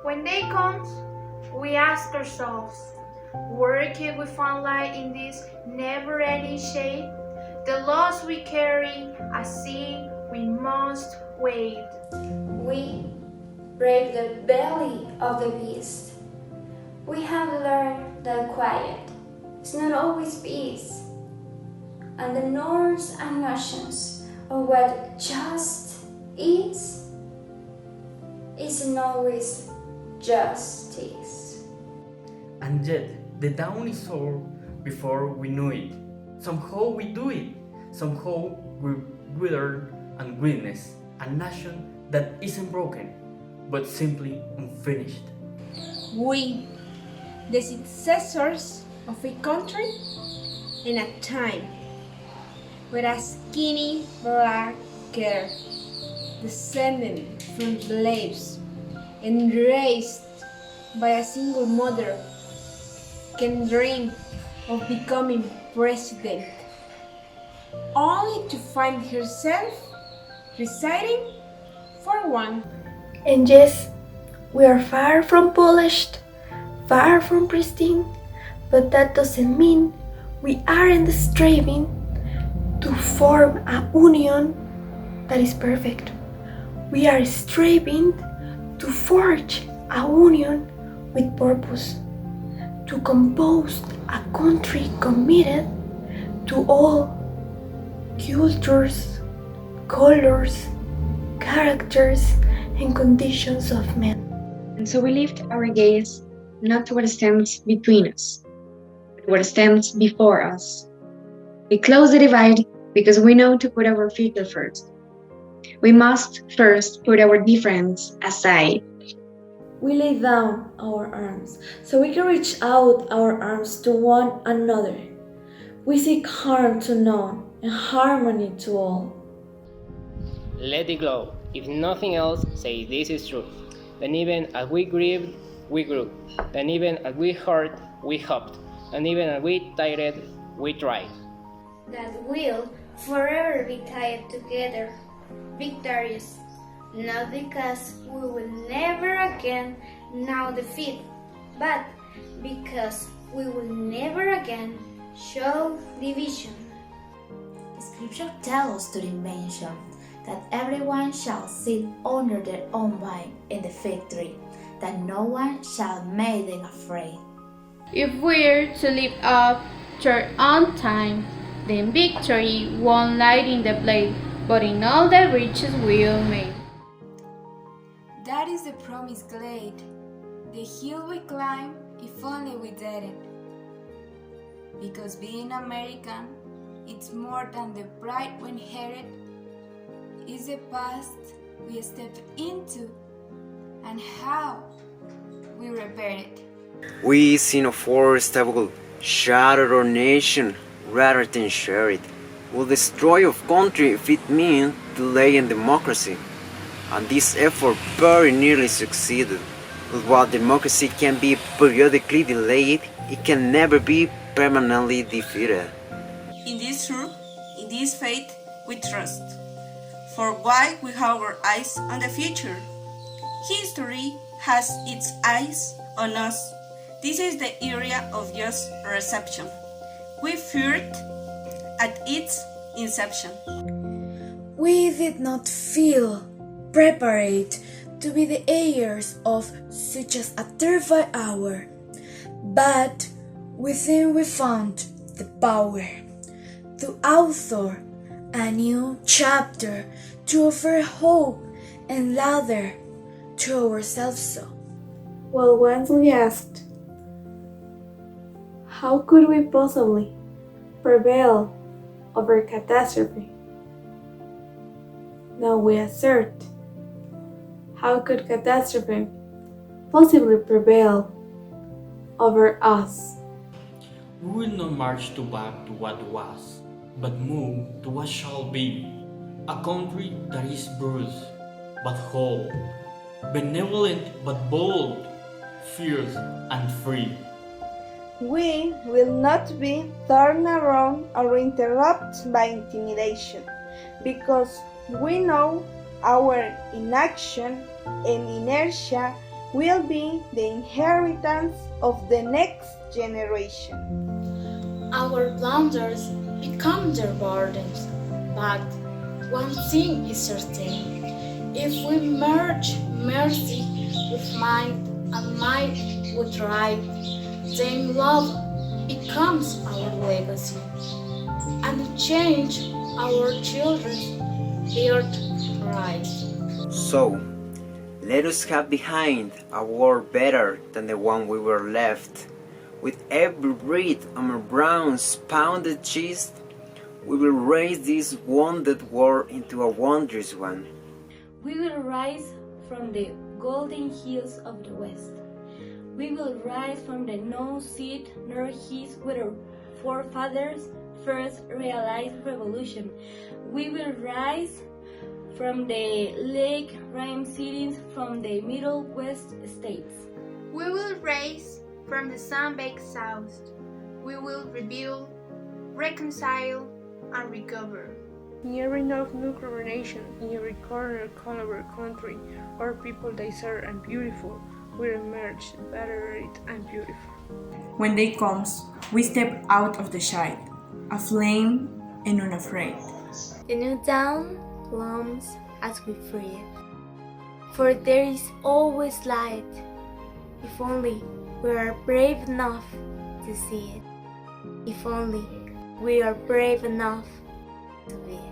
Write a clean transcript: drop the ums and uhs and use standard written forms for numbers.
When day comes, we ask ourselves, where can we find light in this never-ending shade? The loss we carry, a sea we must wade. We brave the belly of the beast. We have learned that quiet is not always peace, and the norms and notions of what just is isn't always justice. And yet, the dawn is over before we know it. Somehow we do it. Somehow we wither and witness a nation that isn't broken, but simply unfinished. We, the successors of a country in a time with a skinny black girl, descended from slaves and raised by a single mother, can dream of becoming president, only to find herself reciting for one. And yes, we are far from polished, far from pristine, but that doesn't mean we aren't striving to form a union that is perfect. We are striving to forge a union with purpose, to compose a country committed to all cultures, colors, characters, and conditions of men. And so we lift our gaze not to what stands between us, but what stands before us. We close the divide because we know to put our future first. We must first put our difference aside. We lay down our arms so we can reach out our arms to one another. We seek harm to none and harmony to all. Let it glow. If nothing else, say this is true. Then even as we grieved, we grew. Then even as we hurt, we hoped. And even as we tired, we tried. That we'll forever be tied together, victorious, not because we will never again know defeat, but because we will never again show division. Scripture tells us to mention that everyone shall sit under their own vine in the fig tree, that no one shall make them afraid. If we're to live up to our own time, then victory won't lie in the blade, but in all the riches we'll make. That is the promised glade, the hill we climb if only we did it. Because being American, it's more than the pride we inherit, it's the past we step into and how we repair it. We xenophobes that will shatter our nation rather than share it, will destroy our country if it means delaying democracy. And this effort very nearly succeeded. But while democracy can be periodically delayed, it can never be permanently defeated. In this truth, in this faith, we trust. For why we have our eyes on the future? History has its eyes on us. This is the area of just reception. We feared at its inception. We did not feel prepared to be the heirs of such as a terrified hour, but within we found the power to author a new chapter, to offer hope and laughter to ourselves. So, well, once we asked, how could we possibly prevail over catastrophe? Now we assert, how could catastrophe possibly prevail over us? We will not march back to what was, but move to what shall be. A country that is bruised, but whole, benevolent but bold, fierce and free. We will not be turned around or interrupted by intimidation, because we know our inaction and inertia will be the inheritance of the next generation. Our blunders become their burdens, but one thing is certain: if we merge mercy with might and might with right, then love becomes our legacy, and change our children's birthright. So, let us have behind a world better than the one we were left. With every breath on our brown's pounded chest, we will raise this wounded world into a wondrous one. We will rise from the golden hills of the west. We will rise from the no seat nor his with our forefathers' first realized revolution. We will rise from the lake rim cities from the Middle West states. We will rise from the sun-baked south. We will rebuild, reconcile, and recover. In every nook of our nation, in every corner of our country, our people desire and beautiful will emerge, battered and beautiful. When day comes, we step out of the shade, aflame and unafraid. The new dawn blooms as we free it, for there is always light, if only we are brave enough to see it, if only we are brave enough to be it.